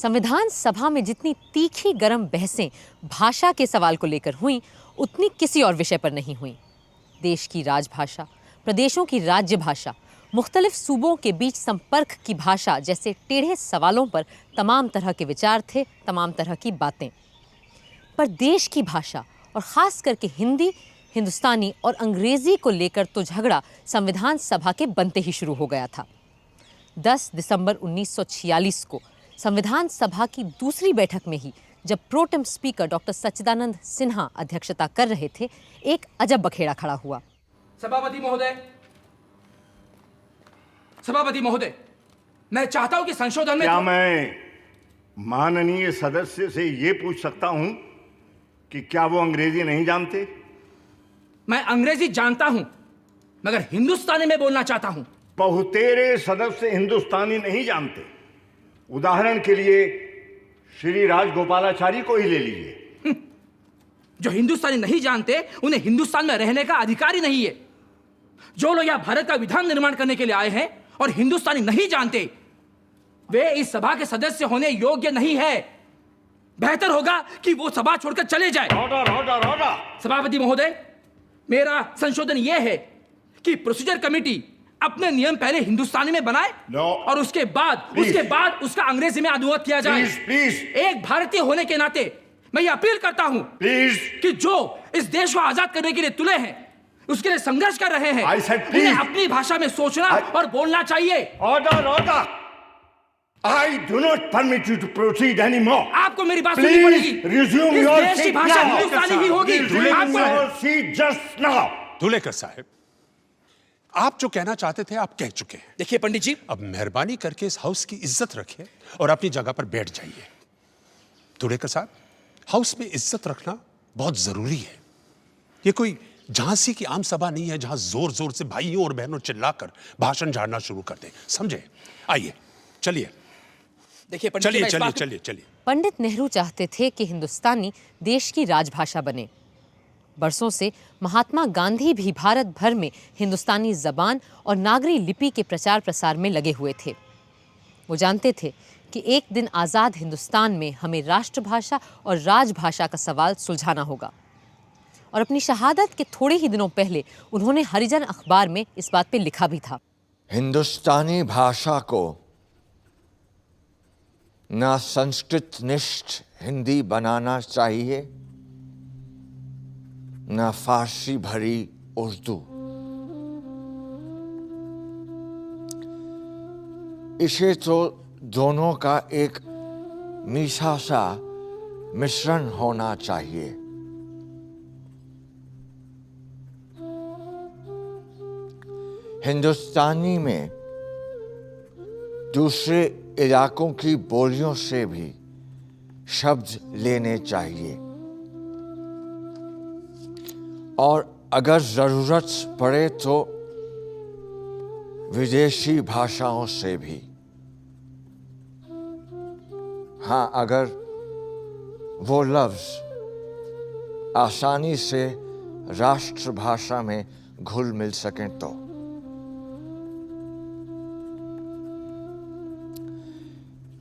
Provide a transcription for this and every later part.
संविधान सभा में जितनी तीखी गरम बहसें भाषा के सवाल को लेकर हुईं, उतनी किसी और विषय पर नहीं हुईं। देश की राजभाषा, प्रदेशों की राज्य भाषा, मुख्तलिफ सूबों के बीच संपर्क की भाषा जैसे टेढ़े सवालों पर तमाम तरह के विचार थे, तमाम तरह की बातें। पर देश की भाषा और ख़ास करके हिंदी, हिंदुस्तानी और अंग्रेज़ी को लेकर तो झगड़ा संविधान सभा के बनते ही शुरू हो गया था। 10 दिसंबर 1946 को संविधान सभा की दूसरी बैठक में ही जब प्रोटेम स्पीकर डॉक्टर सच्चिदानंद सिन्हा अध्यक्षता कर रहे थे, एक अजब बखेड़ा खड़ा हुआ। सभापति महोदय, मैं चाहता हूं कि संशोधन में क्या मैं माननीय सदस्य से ये पूछ सकता हूं कि क्या वो अंग्रेजी नहीं जानते? मैं अंग्रेजी जानता हूं, मगर हिंदुस्तानी में बोलना चाहता हूं। बहुतेरे सदस्य हिंदुस्तानी नहीं जानते। उदाहरण के लिए श्री राजगोपालाचारी को ही ले लीजिए। जो हिंदुस्तानी नहीं जानते उन्हें हिंदुस्तान में रहने का अधिकार ही नहीं है। जो लोग यहाँ भारत का विधान निर्माण करने के लिए आए हैं और हिंदुस्तानी नहीं जानते, वे इस सभा के सदस्य होने योग्य नहीं है। बेहतर होगा कि वो सभा छोड़कर चले जाए। ऑर्डर। सभापति महोदय, मेरा संशोधन यह है कि प्रोसीजर कमेटी अपने नियम पहले हिंदुस्तानी में बनाए और उसके बाद उसका अंग्रेजी में अनुवाद किया जाए। प्लीज। एक भारतीय होने के नाते मैं ये अपील करता हूं कि जो इस देश को आजाद करने के लिए तुले हैं, उसके लिए संघर्ष कर रहे हैं, उन्हें अपनी भाषा में सोचना और बोलना चाहिए। Order. I do not permit you to proceed anymore. आपको मेरी बात सुननी पड़ेगी। Resume इस your देश की seat भाषा now. हिंदुस्तानी ही होगी। Resume your seat just now. Dhulekar साहब, आप जो कहना चाहते थे आप कह चुके हैं। देखिए पंडित जी, अब मेहरबानी करके इस हाउस की इज्जत रखिए और अपनी जगह पर बैठ जाइए। धुलेकर साहब, हाउस में इज्जत रखना बहुत जरूरी है। ये कोई झांसी की आम सभा नहीं है जहां जोर जोर से भाइयों और बहनों चिल्लाकर भाषण झाड़ना शुरू कर दें। समझे? आइए, चलिए। देखिए चलिए। पंडित नेहरू चाहते थे कि हिंदुस्तानी देश की राजभाषा बने। बरसों से महात्मा गांधी भी भारत भर में हिंदुस्तानी जबान और नागरी लिपि के प्रचार प्रसार में लगे हुए थे। वो जानते थे कि एक दिन आज़ाद हिंदुस्तान में हमें राष्ट्रभाषा और राजभाषा का सवाल सुलझाना होगा। और अपनी शहादत के थोड़े ही दिनों पहले उन्होंने हरिजन अखबार में इस बात पे लिखा भी था। हिंदुस्तानी भाषा को न संस्कृत निष्ठ हिंदी बनाना चाहिए, न फारसी भरी उर्दू। इसे तो दोनों का एक मीठा सा मिश्रण होना चाहिए। हिंदुस्तानी में दूसरे इलाकों की बोलियों से भी शब्द लेने चाहिए और अगर जरूरत पड़े तो विदेशी भाषाओं से भी। हाँ, अगर वो लफ्ज आसानी से राष्ट्रभाषा में घुल मिल सकें तो।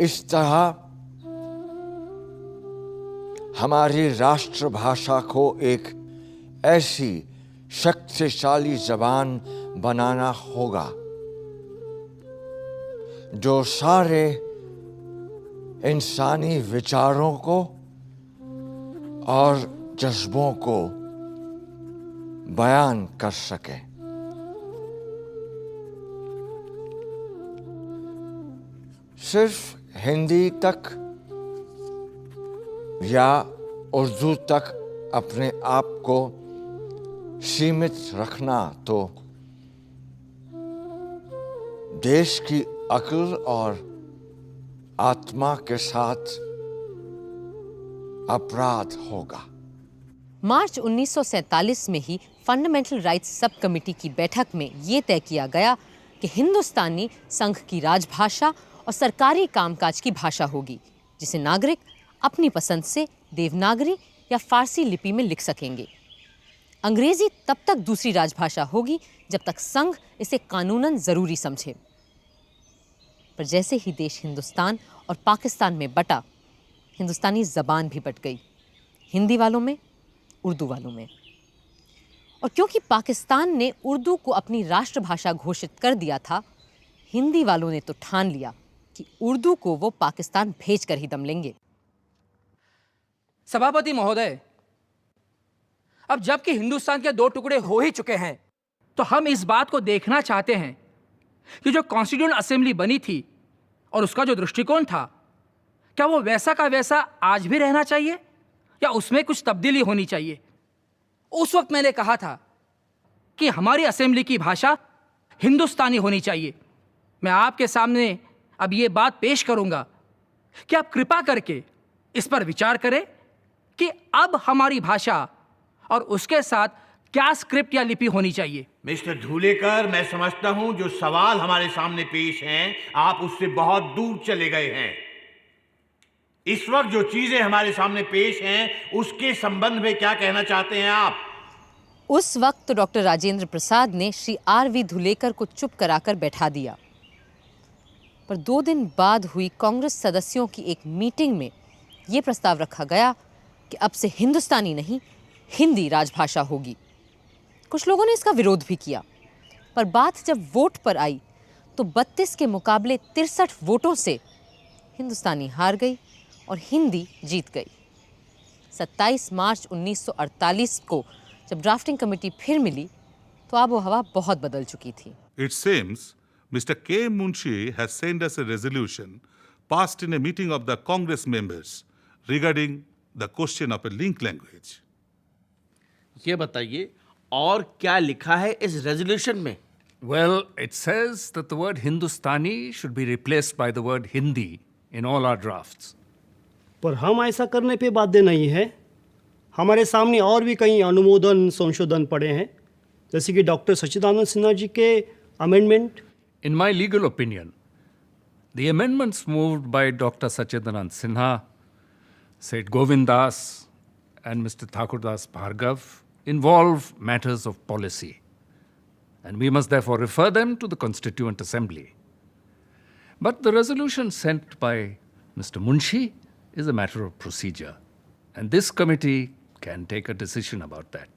इस तरह हमारी राष्ट्रभाषा को एक ऐसी शक्तिशाली जबान बनाना होगा जो सारे इंसानी विचारों को और जज्बों को बयान कर सके। सिर्फ हिंदी तक या उर्दू तक अपने आप को सीमित रखना तो देश की अक्ल और आत्मा के साथ अपराध होगा। मार्च 1947 में ही फंडामेंटल राइट्स सब कमेटी की बैठक में ये तय किया गया कि हिंदुस्तानी संघ की राजभाषा और सरकारी कामकाज की भाषा होगी, जिसे नागरिक अपनी पसंद से देवनागरी या फारसी लिपि में लिख सकेंगे। अंग्रेजी तब तक दूसरी राजभाषा होगी जब तक संघ इसे कानूनन ज़रूरी समझे। पर जैसे ही देश हिंदुस्तान और पाकिस्तान में बटा, हिंदुस्तानी ज़बान भी बट गई, हिंदी वालों में, उर्दू वालों में। और क्योंकि पाकिस्तान ने उर्दू को अपनी राष्ट्रभाषा घोषित कर दिया था, हिंदी वालों ने तो ठान लिया कि उर्दू को वो पाकिस्तान भेज कर ही दम लेंगे। सभापति महोदय, अब जबकि हिंदुस्तान के 2 टुकड़े हो ही चुके हैं, तो हम इस बात को देखना चाहते हैं कि जो कॉन्स्टिट्यूएंट असेंबली बनी थी और उसका जो दृष्टिकोण था, क्या वो वैसा का वैसा आज भी रहना चाहिए या उसमें कुछ तब्दीली होनी चाहिए। उस वक्त मैंने कहा था कि हमारी असेंबली की भाषा हिंदुस्तानी होनी चाहिए। मैं आपके सामने अब ये बात पेश करूंगा कि आप कृपा करके इस पर विचार करें कि अब हमारी भाषा और उसके साथ क्या स्क्रिप्ट या लिपि होनी चाहिए। मिस्टर धूलेकर, मैं समझता हूं जो सवाल हमारे सामने पेश हैं, आप उससे बहुत दूर चले गए हैं। इस वक्त जो चीजें हमारे सामने पेश हैं, उसके संबंध में क्या कहना चाहते हैं आप? उस वक्त तो डॉक्टर राजेंद्र प्रसाद ने श्री आर.वी. धुलेकर को चुप कराकर बैठा दिया, पर 2 दिन बाद हुई कांग्रेस सदस्यों की एक मीटिंग में ये प्रस्ताव रखा गया कि अब से हिंदुस्तानी नहीं, हिंदी राजभाषा होगी। कुछ लोगों ने इसका विरोध भी किया, पर बात जब वोट पर आई तो 32 के मुकाबले 63 वोटों से हिंदुस्तानी हार गई और हिंदी जीत गई। 27 मार्च 1948 को जब ड्राफ्टिंग कमेटी फिर मिली तो आबो हवा बहुत बदल चुकी थी। It seems Mr. K. Munshi has sent us a resolution passed in a meeting of the Congress members regarding the question of a link language. ये बताइए और क्या लिखा है इस रेजोल्यूशन में? Well, it says that the word Hindustani should be replaced by the word Hindi in all our drafts. पर हम ऐसा करने पे बाध्य नहीं है। हमारे सामने और भी कई अनुमोदन संशोधन पड़े हैं, जैसे कि डॉक्टर सच्चिदानंद सिन्हा जी के amendment. In my legal opinion, the amendments moved by Dr. Sachidanand Sinha, Seth Govind Das, and Mr. Thakurdas Bhargav involve matters of policy, and we must therefore refer them to the Constituent Assembly. But the resolution sent by Mr. Munshi is a matter of procedure, and this committee can take a decision about that.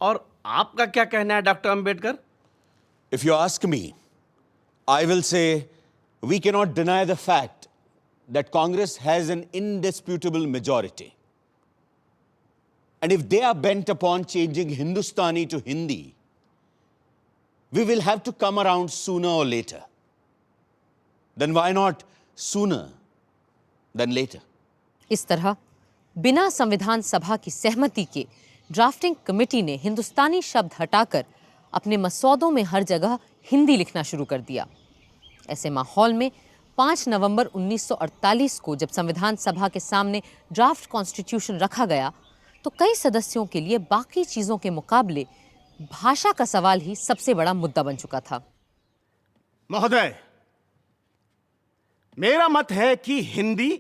और आपका क्या कहना है doctor Ambedkar? If you ask me, I will say we cannot deny the fact that Congress has an indisputable majority. And if they are bent upon changing Hindustani to Hindi, we will have to come around sooner or later. Then why not sooner than later? इस तरह बिना संविधान सभा की सहमति के drafting committee ने हिंदुस्तानी शब्द हटाकर अपने मसौदों में हर जगह हिंदी लिखना शुरू कर दिया। ऐसे माहौल में 5 नवंबर 1948 को जब संविधान सभा के सामने ड्राफ्ट कॉन्स्टिट्यूशन रखा गया तो कई सदस्यों के लिए बाकी चीजों के मुकाबले भाषा का सवाल ही सबसे बड़ा मुद्दा बन चुका था। महोदय, मेरा मत है कि हिंदी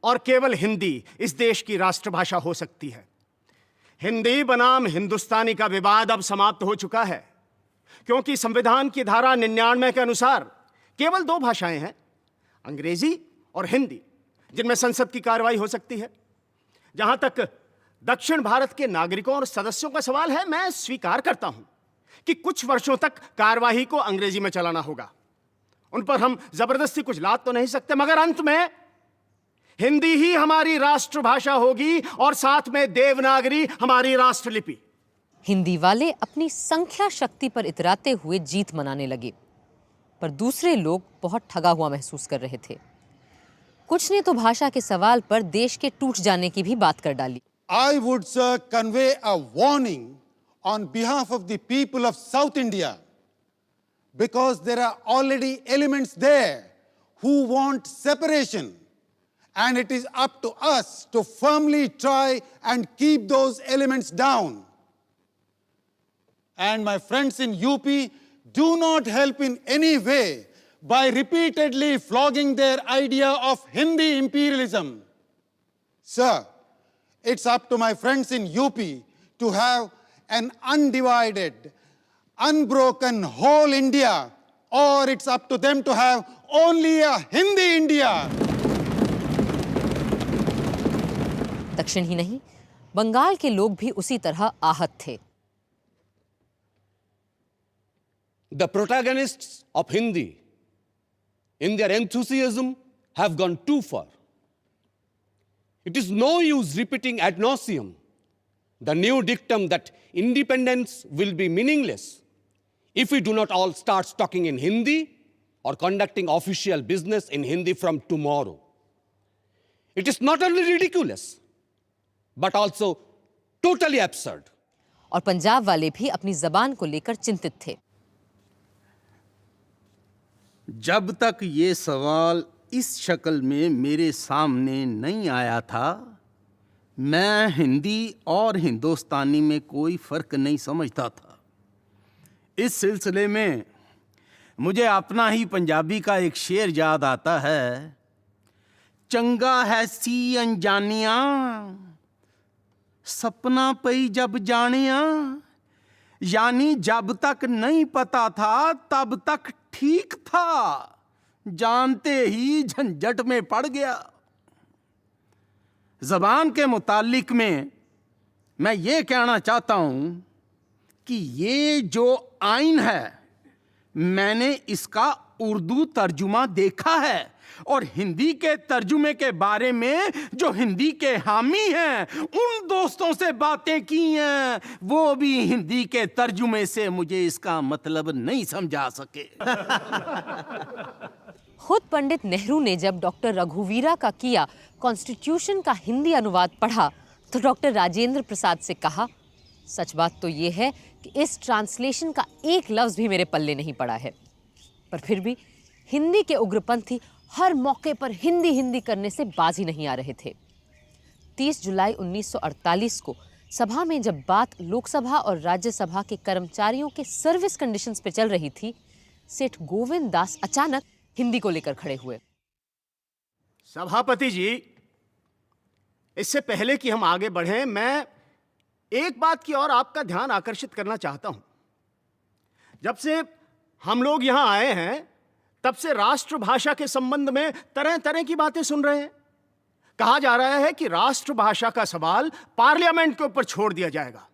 और केवल हिंदी इस देश की राष्ट्रभाषा हो सकती है। हिंदी बनाम हिंदुस्तानी का विवाद अब समाप्त हो चुका है, क्योंकि संविधान की धारा 99 के अनुसार केवल 2 भाषाएं हैं, अंग्रेजी और हिंदी, जिनमें संसद की कार्रवाई हो सकती है। जहां तक दक्षिण भारत के नागरिकों और सदस्यों का सवाल है, मैं स्वीकार करता हूं कि कुछ वर्षों तक कार्यवाही को अंग्रेजी में चलाना होगा। उन पर हम जबरदस्ती कुछ लाद तो नहीं सकते, मगर अंत में हिंदी ही हमारी राष्ट्रभाषा होगी और साथ में देवनागरी हमारी राष्ट्रलिपि। हिंदी वाले अपनी संख्या शक्ति पर इतराते हुए जीत मनाने लगे, पर दूसरे लोग बहुत ठगा हुआ महसूस कर रहे थे। कुछ ने तो भाषा के सवाल पर देश के टूट जाने की भी बात कर डाली। I would, sir, convey a warning on behalf of the people of South India, because there are already elements there who want separation, and it is up to us to firmly try and keep those elements down. And my friends in UP, do not help in any way by repeatedly flogging their idea of Hindi imperialism. Sir, it's up to my friends in UP to have an undivided, unbroken whole India, or it's up to them to have only a Hindi India. दक्षिण ही नहीं, बंगाल के लोग भी उसी तरह आहत थे। The protagonists of Hindi, in their enthusiasm, have gone too far. It is no use repeating ad nauseum the new dictum that independence will be meaningless if we do not all start talking in Hindi or conducting official business in Hindi from tomorrow. It is not only ridiculous, but also totally absurd. और पंजाब वाले भी अपनी जबान को लेकर चिंतित थे। जब तक ये सवाल इस शक्ल में मेरे सामने नहीं आया था, मैं हिंदी और हिंदुस्तानी में कोई फर्क नहीं समझता था। इस सिलसिले में मुझे अपना ही पंजाबी का एक शेर याद आता है, चंगा है सी अनजानिया, सपना पई जब जानिया। यानी जब तक नहीं पता था तब तक ठीक था, जानते ही झंझट में पड़ गया। जबान के मुतालिक में मैं ये कहना चाहता हूं कि ये जो आइन है, मैंने इसका उर्दू तर्जुमा देखा है और हिंदी के तर्जुमे के बारे में जो हिंदी के हामी हैं, उन दोस्तों से बातें की हैं, वो भी हिंदी के तर्जुमे से मुझे इसका मतलब नहीं समझा सके। खुद पंडित नेहरू ने जब डॉक्टर रघुवीरा का किया कॉन्स्टिट्यूशन का हिंदी अनुवाद पढ़ा तो डॉक्टर राजेंद्र प्रसाद से कहा, सच बात तो ये है कि इस ट्रांसलेशन का एक लफ्ज भी मेरे पल्ले नहीं पड़ा है। पर फिर भी हिंदी के उग्रपंथी हर मौके पर हिंदी हिंदी करने से बाज ही नहीं आ रहे थे। 30 जुलाई 1948 को सभा में जब बात लोकसभा और राज्यसभा के कर्मचारियों के सर्विस कंडीशंस पे चल रही थी, सेठ गोविंद दास अचानक हिंदी को लेकर खड़े हुए। सभापति जी, इससे पहले कि हम आगे बढ़ें, मैं एक बात की ओर आपका ध्यान आकर्षित करना चाहता हूं। जब से हम लोग यहां आए हैं, तब से राष्ट्रभाषा के संबंध में तरह तरह की बातें सुन रहे हैं। कहा जा रहा है कि राष्ट्रभाषा का सवाल पार्लियामेंट के ऊपर छोड़ दिया जाएगा।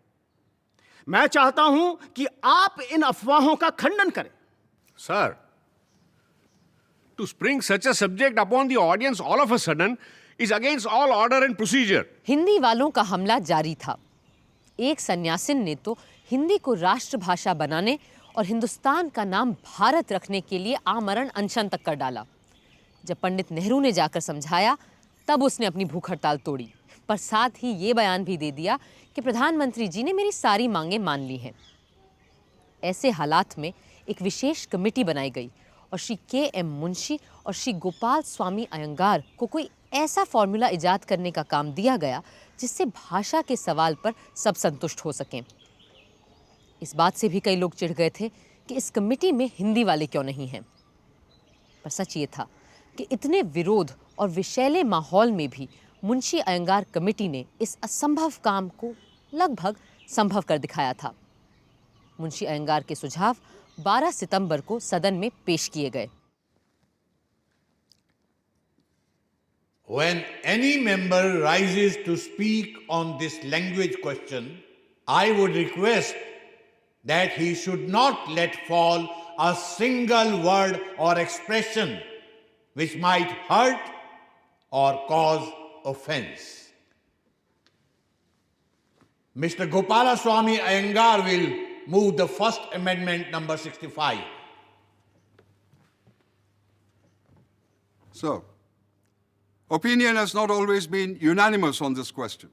मैं चाहता हूं कि आप इन अफवाहों का खंडन करें। Sir, to spring such a subject upon the audience all of a sudden is against all order and procedure. Hindi वालों का हमला जारी था। एक सन्यासिन ने तो हिंदी को राष्ट्रभाषा बनाने और हिंदुस्तान का नाम भारत रखने के लिए आमरण अनशन तक कर डाला। जब पंडित नेहरू ने जाकर समझाया, तब उसने अपनी भूख हड़ताल तोड़ी, पर साथ ही ये बयान भी दे दिया कि प्रधानमंत्री जी ने मेरी सारी मांगें मान ली हैं। ऐसे हालात में एक विशेष कमेटी बनाई गई और श्री के.एम. मुंशी और श्री गोपाल स्वामी अयंगार को कोई ऐसा फॉर्मूला इजाद करने का काम दिया गया जिससे भाषा के सवाल पर सब संतुष्ट हो सकें। इस बात से भी कई लोग चिढ़ गए थे कि इस कमेटी में हिंदी वाले क्यों नहीं हैं। पर सच ये था कि इतने विरोध और विषैले माहौल में भी मुंशी अयंगार कमेटी ने इस असंभव काम को लगभग संभव कर दिखाया था। मुंशी अयंगार के सुझाव 12 सितंबर को सदन में पेश किए गए। When any member rises to speak on this language question, I would request that he should not let fall a single word or expression which might hurt or cause offense. Mr. Gopalaswamy Iyengar will move the first amendment number 65. Sir, opinion has not always been unanimous on this question.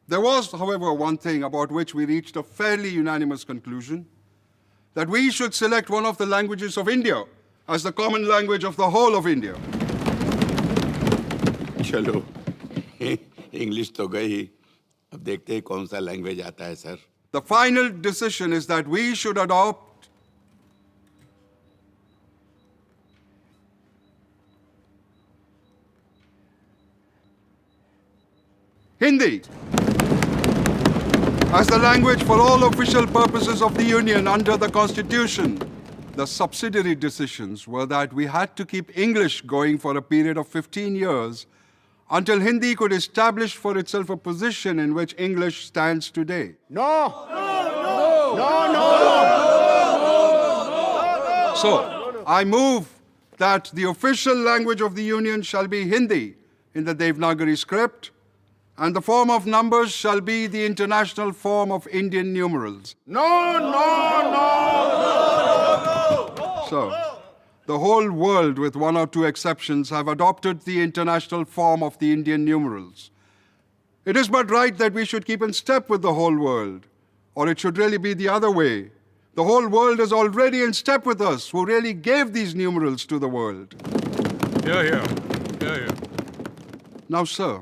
There was, however, one thing about which we reached a fairly unanimous conclusion, that we should select one of the languages of India as the common language of the whole of India. चलो English तो गई, अब देखते हैं कौन सा language आता है sir. The final decision is that we should adopt Hindi as the language for all official purposes of the Union under the Constitution. The subsidiary decisions were that we had to keep English going for a period of 15 years until Hindi could establish for itself a position in which English stands today. No. So, I move that the official language of the Union shall be Hindi in the Devanagari script, and the form of numbers shall be the international form of Indian numerals. So, the whole world, with one or two exceptions, have adopted the international form of the Indian numerals. It is but right that we should keep in step with the whole world, or it should really be the other way. The whole world is already in step with us, who really gave these numerals to the world. Here. Now, sir,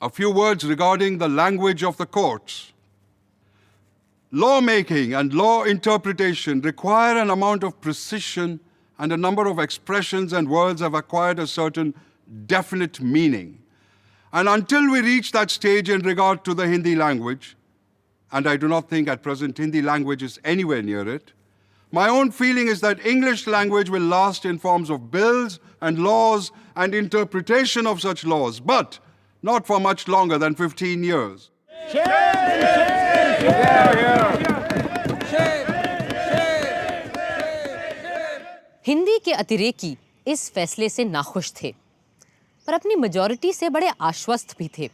a few words regarding the language of the courts. Lawmaking and law interpretation require an amount of precision, and a number of expressions and words have acquired a certain definite meaning. And until we reach that stage in regard to the Hindi language, and I do not think at present Hindi language is anywhere near it, my own feeling is that English language will last in forms of bills and laws and interpretation of such laws, but not for much longer than 15 years. Hindi के अतिरेकी इस फैसले से नाखुश थे, पर अपनी majority से बड़े आश्वस्त भी थे।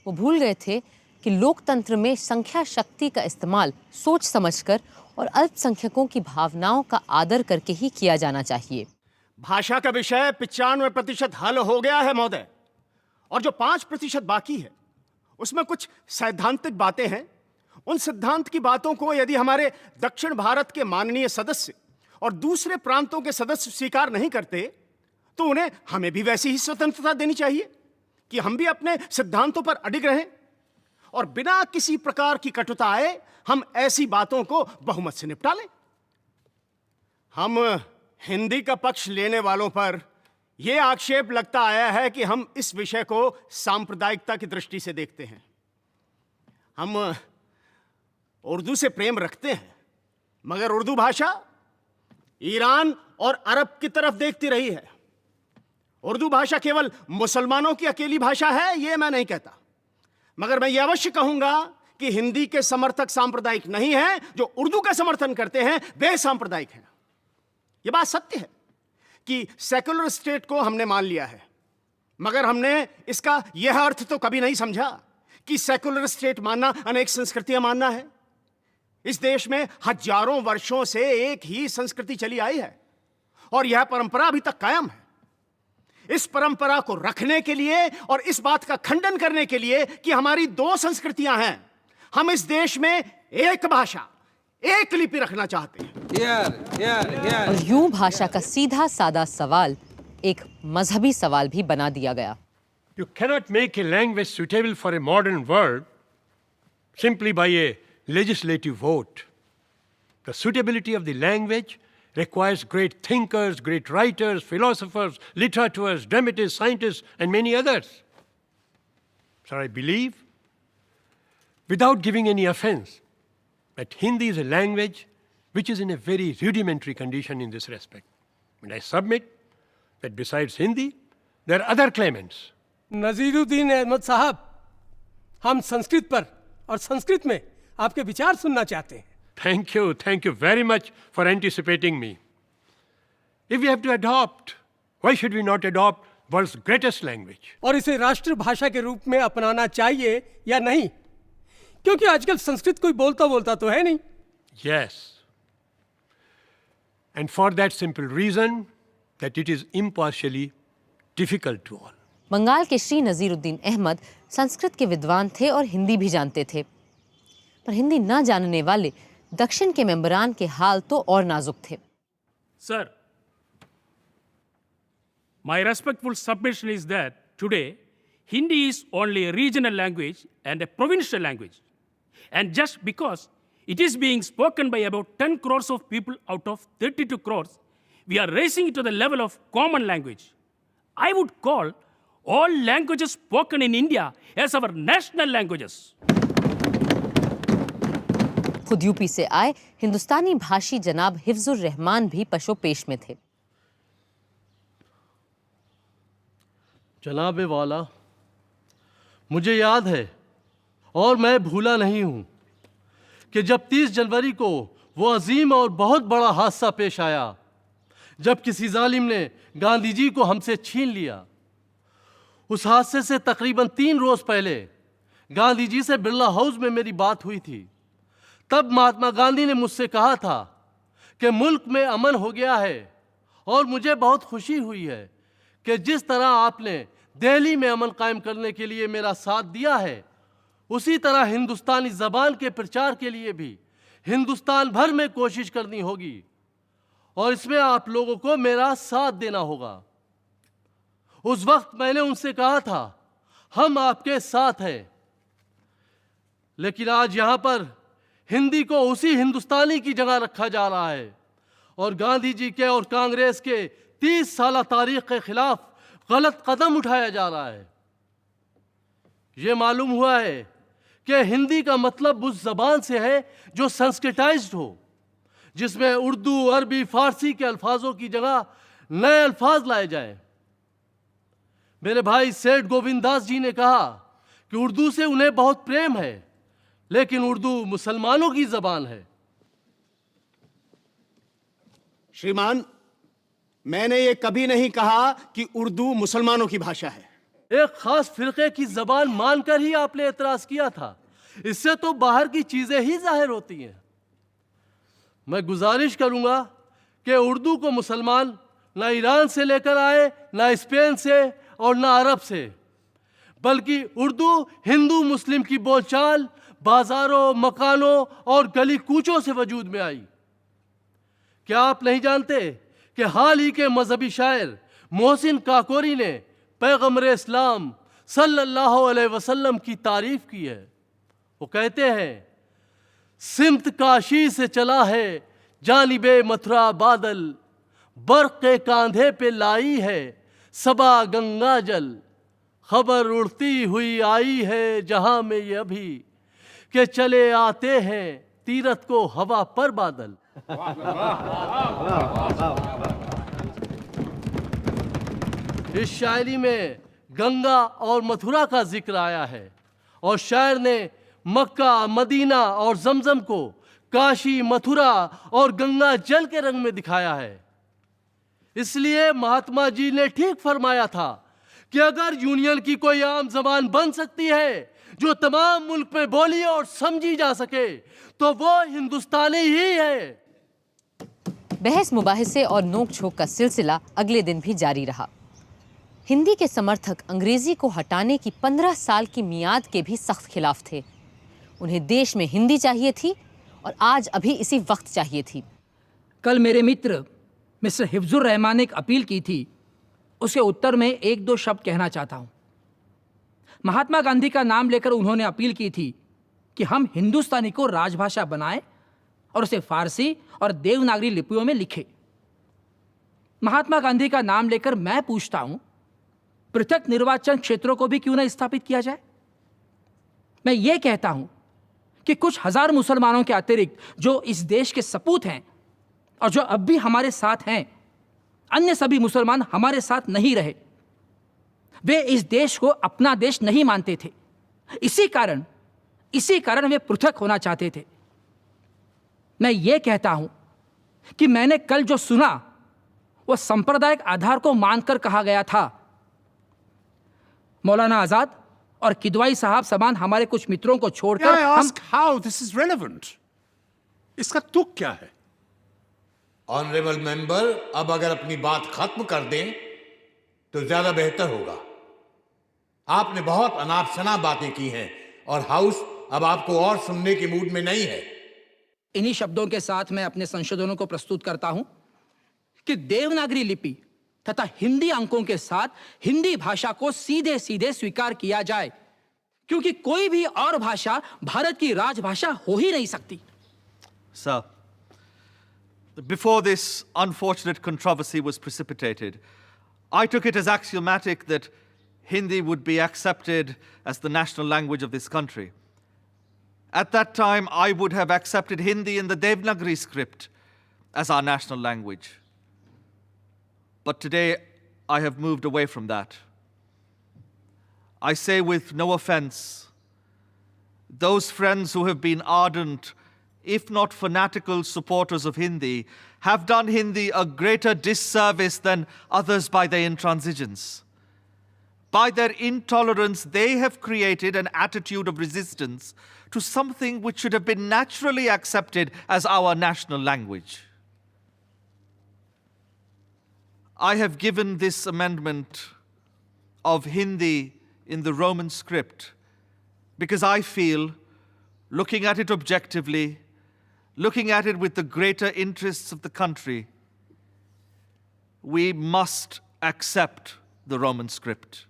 वो भूल गए थे कि लोकतंत्र में संख्या शक्ति का इस्तेमाल सोच समझकर और अल्पसंख्यकों की भावनाओं का आदर करके ही किया जाना चाहिए। भाषा का विषय 95% हल हो गया है महोदय, और जो 5% बाकी है उसमें कुछ सैद्धांतिक बातें हैं। उन सिद्धांत की बातों को यदि हमारे दक्षिण भारत के माननीय सदस्य और दूसरे प्रांतों के सदस्य स्वीकार नहीं करते तो उन्हें हमें भी वैसी ही स्वतंत्रता देनी चाहिए कि हम भी अपने सिद्धांतों पर अडिग रहें और बिना किसी प्रकार की कटुता आए हम ऐसी बातों को बहुमत से निपटा लें। हम हिंदी का पक्ष लेने वालों पर यह आक्षेप लगता आया है कि हम इस विषय को सांप्रदायिकता की दृष्टि से देखते हैं। हम उर्दू से प्रेम रखते हैं, मगर उर्दू भाषा ईरान और अरब की तरफ देखती रही है। उर्दू भाषा केवल मुसलमानों की अकेली भाषा है, यह मैं नहीं कहता, मगर मैं यह अवश्य कहूंगा कि हिंदी के समर्थक सांप्रदायिक नहीं हैं, जो उर्दू का समर्थन करते हैं वे सांप्रदायिक हैं। यह बात सत्य है कि सेकुलर स्टेट को हमने मान लिया है, मगर हमने इसका यह अर्थ तो कभी नहीं समझा कि सेकुलर स्टेट मानना अनेक संस्कृतियां मानना है। इस देश में हजारों वर्षों से एक ही संस्कृति चली आई है और यह परंपरा अभी तक कायम है। इस परंपरा को रखने के लिए और इस बात का खंडन करने के लिए कि हमारी दो संस्कृतियां हैं, हम इस देश में एक भाषा, एक लिपि रखना चाहते हैं। और यूं भाषा का सीधा सादा सवाल एक मजहबी सवाल भी बना दिया गया। You cannot make a language suitable for a modern world simply by a legislative vote. The suitability of the language requires great thinkers, great writers, philosophers, literateurs, dramatists, scientists, and many others. So I believe, without giving any offense, that Hindi is a language which is in a very rudimentary condition in this respect. And I submit that besides Hindi, there are other claimants. Naziruddin Ahmad साहब, हम संस्कृत पर और संस्कृत में आपके विचार सुनना चाहते हैं। Thank you very much for anticipating me. If we have to adopt, why should we not adopt world's greatest language? और इसे राष्ट्रभाषा के रूप में अपनाना चाहिए या नहीं, क्योंकि आजकल संस्कृत कोई बोलता तो है नहीं। Yes. And for that simple reason that it is impartially difficult to all. Bengal के श्री नजीरुद्दीन अहमद संस्कृत के विद्वान थे और हिंदी भी जानते थे, पर हिंदी न जानने वाले दक्षिण के मेंबरान के हाल तो और नाजुक थे। Sir, my respectful submission is that today Hindi is only a regional language and a provincial language. And just because it is being spoken by about 10 crores of people out of 32 crores, we are raising it to the level of common language. I would call all languages spoken in India as our national languages. खुद UP से आए हिंदुस्तानी भाषी जनाब हिफ्जुर रहमान भी पशो पेश में थे। जनाब वाला, मुझे याद है और मैं भूला नहीं हूं कि जब 30 जनवरी को वो अजीम और बहुत बड़ा हादसा पेश आया जब किसी जालिम ने गांधी जी को हमसे छीन लिया। उस हादसे से तकरीबन 3 रोज पहले गांधी जी से बिरला हाउस में मेरी बात हुई थी। तब महात्मा गांधी ने मुझसे कहा था कि मुल्क में अमन हो गया है और मुझे बहुत खुशी हुई है कि जिस तरह आपने दिल्ली में अमन कायम करने के लिए मेरा साथ दिया है, उसी तरह हिंदुस्तानी ज़बान के प्रचार के लिए भी हिंदुस्तान भर में कोशिश करनी होगी और इसमें आप लोगों को मेरा साथ देना होगा। उस वक्त मैंने उनसे कहा था, हम आपके साथ हैं। लेकिन आज यहां पर हिंदी को उसी हिंदुस्तानी की जगह रखा जा रहा है और गांधी जी के और कांग्रेस के 30 साल तारीख के खिलाफ गलत कदम उठाया जा रहा है। ये मालूम हुआ है कि हिंदी का मतलब उस जबान से है जो संस्कृताइज्ड हो, जिसमें उर्दू, अरबी, फारसी के अल्फाजों की जगह नए अल्फाज लाए जाएं। मेरे भाई सेठ गोविंद दास जी ने कहा कि उर्दू से उन्हें बहुत प्रेम है, लेकिन उर्दू मुसलमानों की जबान है। श्रीमान, मैंने ये कभी नहीं कहा कि उर्दू मुसलमानों की भाषा है। एक खास फिरके की जबान मानकर ही आपने एतराज किया था। इससे तो बाहर की चीजें ही जाहिर होती हैं। मैं गुजारिश करूंगा कि उर्दू को मुसलमान ना ईरान से लेकर आए, ना स्पेन से और ना अरब से, बल्कि उर्दू हिंदू मुस्लिम की बोलचाल बाजारों, मकानों और गली कूचों से वजूद में आई। क्या आप नहीं जानते कि हाल ही के मजहबी शायर मोहसिन काकोरी ने पैगम्बर इस्लाम सल्लल्लाहु अलैहि वसल्लम की तारीफ की है। वो कहते हैं, सिमत काशी से चला है जानिबे मथुरा बादल, बर्क़ के कांधे पे लाई है सबा गंगा जल, खबर उड़ती हुई आई है जहां में ये अभी के चले आते हैं तीरथ को हवा पर बादल। इस शायरी में गंगा और मथुरा का जिक्र आया है और शायर ने मक्का, मदीना और जमजम को काशी, मथुरा और गंगा जल के रंग में दिखाया है। इसलिए महात्मा जी ने ठीक फरमाया था कि अगर यूनियन की कोई आम जबान बन सकती है जो तमाम मुल्क में बोली और समझी जा सके, तो वो हिंदुस्तानी ही है। बहस मुबाहिसे और नोक झोंक का सिलसिला अगले दिन भी जारी रहा। हिंदी के समर्थक अंग्रेजी को हटाने की 15 साल की मियाद के भी सख्त खिलाफ थे। उन्हें देश में हिंदी चाहिए थी और आज अभी इसी वक्त चाहिए थी। कल मेरे मित्र मिस्टर हिफ्जुर रहमान ने एक अपील की थी, उसके उत्तर में 1-2 शब्द कहना चाहता हूँ। महात्मा गांधी का नाम लेकर उन्होंने अपील की थी कि हम हिंदुस्तानी को राजभाषा बनाएं और उसे फारसी और देवनागरी लिपियों में लिखें। महात्मा गांधी का नाम लेकर मैं पूछता हूँ, पृथक निर्वाचन क्षेत्रों को भी क्यों न स्थापित किया जाए? मैं ये कहता हूँ कि कुछ हजार मुसलमानों के अतिरिक्त जो इस देश के सपूत हैं और जो अब भी हमारे साथ हैं, अन्य सभी मुसलमान हमारे साथ नहीं रहे। वे इस देश को अपना देश नहीं मानते थे। इसी कारण वे पृथक होना चाहते थे। मैं ये कहता हूं कि मैंने कल जो सुना वो सांप्रदायिक आधार को मानकर कहा गया था। मौलाना आजाद और किदवाई साहब समान हमारे कुछ मित्रों को छोड़कर हम हाउ दिस इज रेलेवेंट, इसका तुक क्या है? ऑनरेबल मेंबर, अब अगर अपनी बात खत्म कर दें तो ज्यादा बेहतर होगा। आपने बहुत अनाप शनाप बातें की हैं और हाउस अब आपको और सुनने के मूड में नहीं है। इन्हीं शब्दों के साथ मैं अपने संशोधनों को प्रस्तुत करता हूं कि देवनागरी लिपि तथा हिंदी अंकों के साथ हिंदी भाषा को सीधे सीधे स्वीकार किया जाए, क्योंकि कोई भी और भाषा भारत की राजभाषा हो ही नहीं सकती। Sir, before this unfortunate controversy was precipitated, I took it as axiomatic that Hindi would be accepted as the national language of this country. At that time, I would have accepted Hindi in the Devanagari script as our national language. But today, I have moved away from that. I say with no offense, those friends who have been ardent, if not fanatical supporters of Hindi, have done Hindi a greater disservice than others by their intransigence. By their intolerance, they have created an attitude of resistance to something which should have been naturally accepted as our national language. I have given this amendment of Hindi in the Roman script because I feel, looking at it objectively, looking at it with the greater interests of the country, we must accept the Roman script.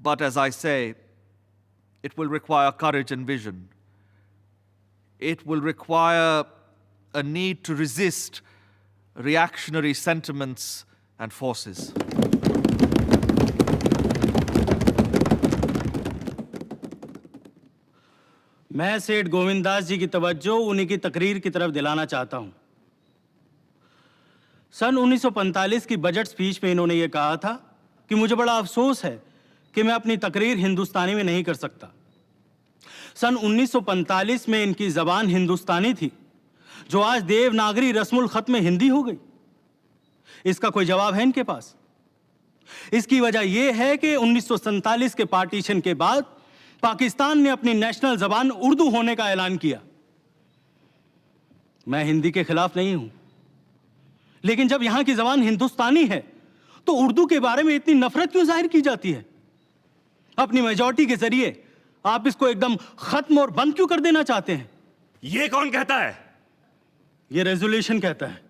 But as I say, it will require courage and vision. It will require a need to resist reactionary sentiments and forces. मैं सेठ गोविंद दास जी की तवज्जो उन्हीं की तकरीर की तरफ दिलाना चाहता हूं। सन 1945 की बजट स्पीच में इन्होंने ये कहा था कि मुझे बड़ा अफसोस है कि मैं अपनी तकरीर हिंदुस्तानी में नहीं कर सकता। सन 1945 में इनकी ज़बान हिंदुस्तानी थी, जो आज देवनागरी रस्मुल खत में हिंदी हो गई। इसका कोई जवाब है इनके पास? इसकी वजह यह है कि 1947 के पार्टीशन के बाद पाकिस्तान ने अपनी नेशनल ज़बान उर्दू होने का ऐलान किया। मैं हिंदी के खिलाफ नहीं हूं, लेकिन जब यहां की ज़बान हिंदुस्तानी है तो उर्दू के बारे में इतनी नफरत क्यों जाहिर की जाती है? अपनी मेजॉरिटी के जरिए आप इसको एकदम खत्म और बंद क्यों कर देना चाहते हैं? ये कौन कहता है? ये रेजोल्यूशन कहता है।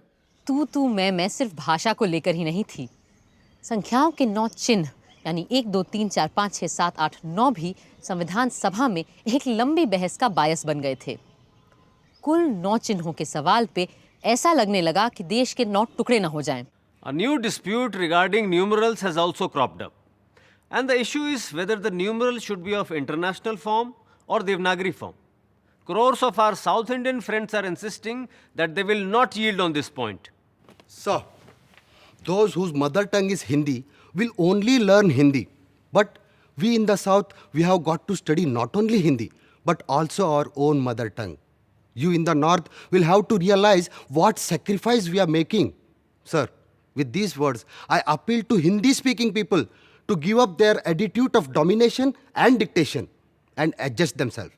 तू मैं सिर्फ भाषा को लेकर ही नहीं थी। संख्याओं के 9 चिन्ह यानी 1, 2, 3, 4, 5, 6, 7, 8, 9 भी संविधान सभा में एक लंबी बहस का बायस बन गए थे। कुल 9 चिन्हों के सवाल पे ऐसा लगने लगा कि देश के 9 टुकड़े न हो जाएं। A new dispute regarding numerals has also cropped up. And the issue is whether the numeral should be of international form or Devanagari form. Crores of our South Indian friends are insisting that they will not yield on this point. Sir, those whose mother tongue is Hindi will only learn Hindi. But we in the South, we have got to study not only Hindi, but also our own mother tongue. You in the North will have to realize what sacrifice we are making. Sir, with these words, I appeal to Hindi-speaking people to give up their attitude of domination and dictation and adjust themselves.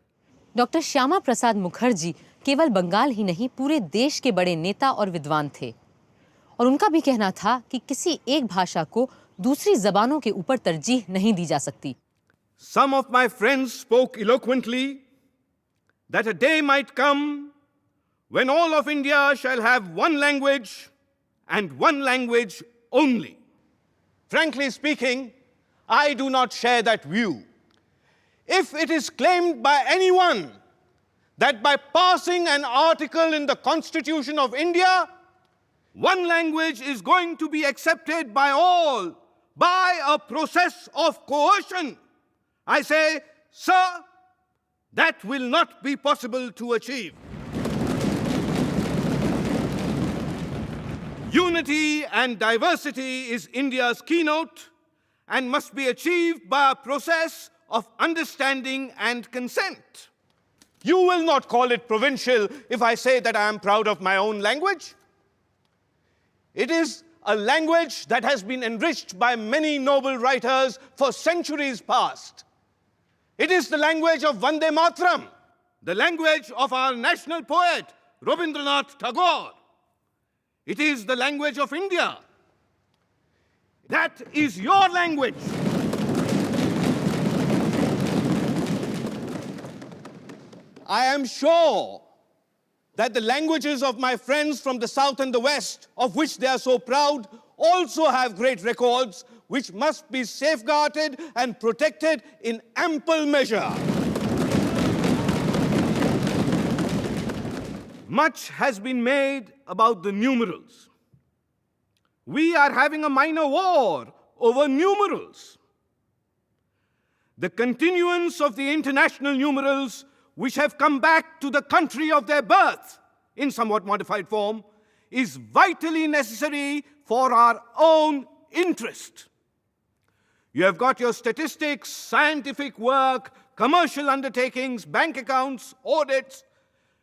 Doctor Shyama Prasad Mukherjee केवल बंगाल ही नहीं पूरे देश के बड़े नेता और विद्वान थे, और उनका भी कहना था कि किसी एक भाषा को दूसरी जबानों के ऊपर तरजीह नहीं दी जा सकती। Some of my friends spoke eloquently that a day might come when all of India shall have one language and one language only. Frankly speaking, I do not share that view. If it is claimed by anyone that by passing an article in the Constitution of India, one language is going to be accepted by all by a process of coercion, I say, sir, that will not be possible to achieve. Unity and diversity is India's keynote and must be achieved by a process of understanding and consent. You will not call it provincial if I say that I am proud of my own language. It is a language that has been enriched by many noble writers for centuries past. It is the language of Vande Mataram, the language of our national poet, Rabindranath Tagore. It is the language of India. That is your language. I am sure that the languages of my friends from the South and the West, of which they are so proud, also have great records which must be safeguarded and protected in ample measure. Much has been made about the numerals. We are having a minor war over numerals. The continuance of the international numerals, which have come back to the country of their birth in somewhat modified form, is vitally necessary for our own interest. You have got your statistics, scientific work, commercial undertakings, bank accounts, audits.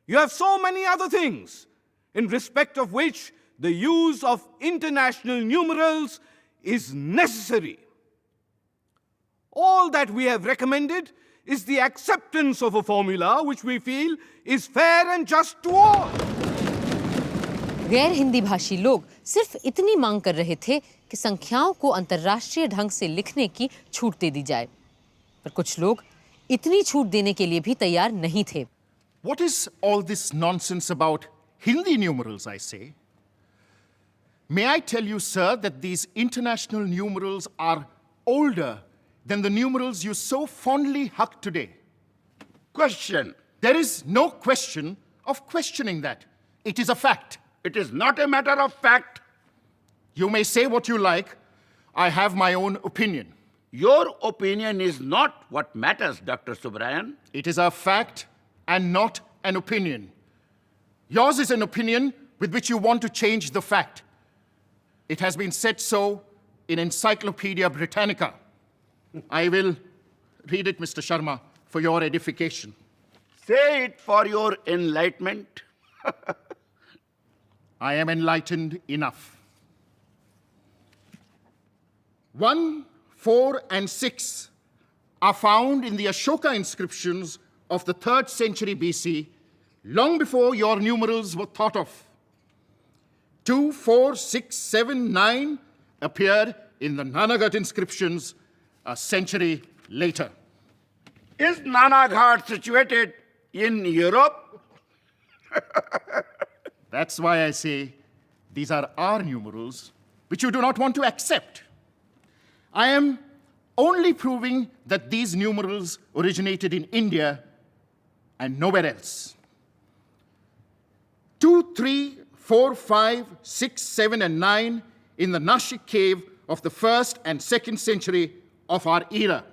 You have so many other things in respect of which the use of international numerals is necessary. All that we have recommended is the acceptance of a formula which we feel is fair and just to all. गैर हिंदी भाषी लोग सिर्फ इतनी मांग कर रहे थे कि संख्याओं को अंतर्राष्ट्रीय ढंग से लिखने की छूट दे दी जाए, पर कुछ लोग इतनी छूट देने के लिए भी तैयार नहीं थे। What is all this nonsense about Hindi numerals, I say? May I tell you, sir, that these international numerals are older than the numerals you so fondly hug today? Question. There is no question of questioning that. It is a fact. It is not a matter of fact. You may say what you like. I have my own opinion. Your opinion is not what matters, Dr. Subrayan. It is a fact and not an opinion. Yours is an opinion with which you want to change the fact. It has been said so in Encyclopedia Britannica. I will read it, Mr. Sharma, for your edification. Say it for your enlightenment. I am enlightened enough. 1, 4, and 6 are found in the Ashoka inscriptions of the 3rd century BC, long before your numerals were thought of. 2, 4, 6, 7, 9 appeared in the Nanagarh inscriptions a century later. Is Nanagarh situated in Europe? That's why I say these are our numerals, which you do not want to accept. I am only proving that these numerals originated in India and nowhere else. 2, 3, 4, 5, 6, 7, and 9 in the Nashik cave of the 1st and 2nd century of our era.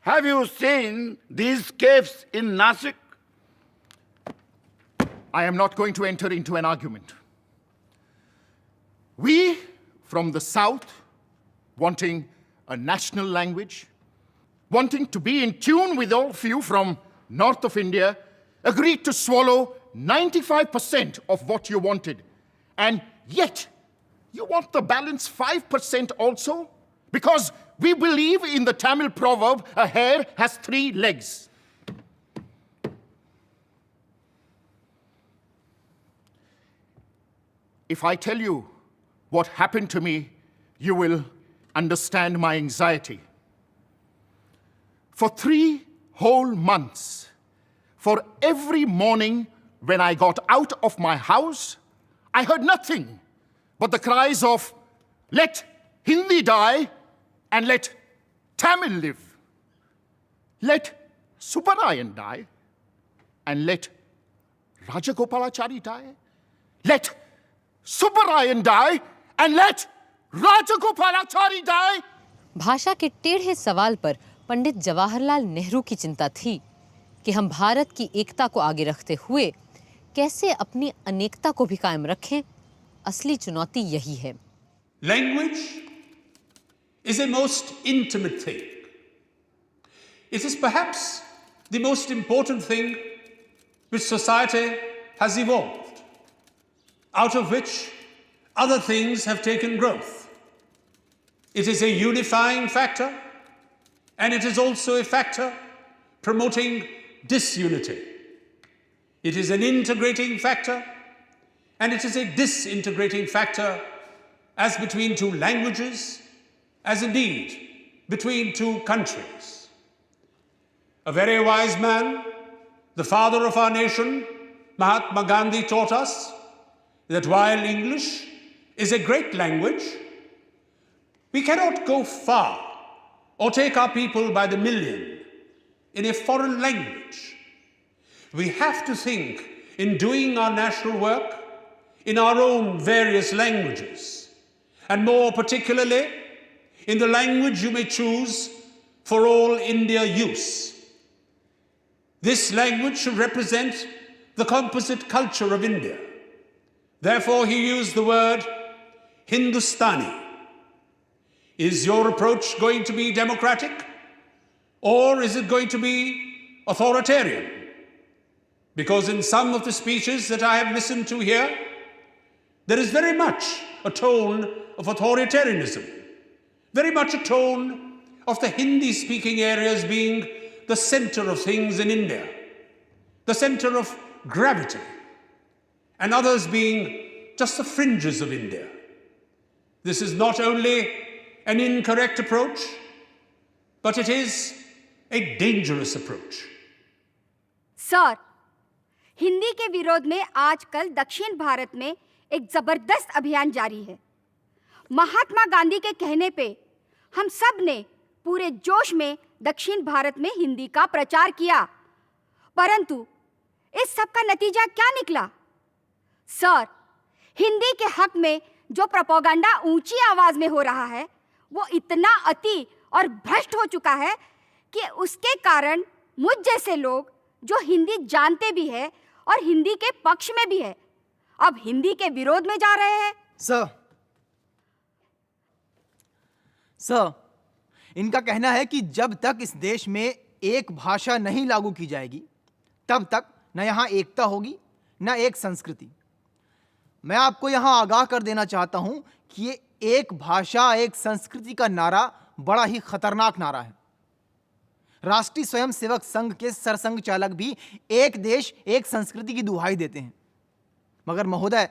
Have you seen these caves in Nashik? I am not going to enter into an argument. We from the South, wanting a national language, wanting to be in tune with all of you from north of India, agreed to swallow 95% of what you wanted. And yet, you want the balance 5% also? Because we believe in the Tamil proverb, a hare has 3 legs. If I tell you what happened to me, you will understand my anxiety. For 3 whole months, for every morning when I got out of my house, I heard nothing but the cries of, "Let Hindi die and let Tamil live. Let Subbarayan die and let Rajagopalachari die. Let Subbarayan die and let Rajagopalachari die." भाषा के टेढ़े सवाल पर पंडित जवाहरलाल नेहरू की चिंता थी कि हम भारत की एकता को आगे रखते हुए कैसे अपनी अनेकता को भी कायम रखें। असली चुनौती यही है। Language is a most intimate thing. It is perhaps the most important thing which society has evolved, out of which other things have taken growth. It is a unifying factor, and it is also a factor promoting disunity. It is an integrating factor, and it is a disintegrating factor, as between 2 languages, as indeed between 2 countries. A very wise man, the father of our nation, Mahatma Gandhi, taught us that while English is a great language, we cannot go far or take our people by the million in a foreign language. We have to think in doing our national work in our own various languages, and more particularly in the language you may choose for all India use. This language should represent the composite culture of India. Therefore, he used the word Hindustani. Is your approach going to be democratic? Or is it going to be authoritarian? Because in some of the speeches that I have listened to here, there is very much a tone of authoritarianism, very much a tone of the Hindi-speaking areas being the center of things in India, the center of gravity, and others being just the fringes of India. This is not only an incorrect approach, but it is a dangerous approach. Sir, Hindi के विरोध में आजकल दक्षिण भारत में एक जबरदस्त अभियान जारी है। महात्मा गांधी के कहने पे हम सब ने पूरे जोश में दक्षिण भारत में हिंदी का प्रचार किया, परंतु इस सब का नतीजा क्या निकला? सर, हिंदी के हक में जो प्रोपेगेंडा ऊंची आवाज में हो रहा है, वो इतना अति और भ्रष्ट हो चुका है कि उसके कारण मुझ जैसे लोग जो हिंदी जानते भी है और हिंदी के पक्ष में भी है, अब हिंदी के विरोध में जा रहे हैं। सर, इनका कहना है कि जब तक इस देश में एक भाषा नहीं लागू की जाएगी, तब तक न यहाँ एकता होगी न एक संस्कृति। मैं आपको यहाँ आगाह कर देना चाहता हूँ कि ये एक भाषा एक संस्कृति का नारा बड़ा ही खतरनाक नारा है। राष्ट्रीय स्वयंसेवक संघ के सरसंघ चालक भी एक देश एक संस्कृति की दुहाई देते हैं, मगर महोदय,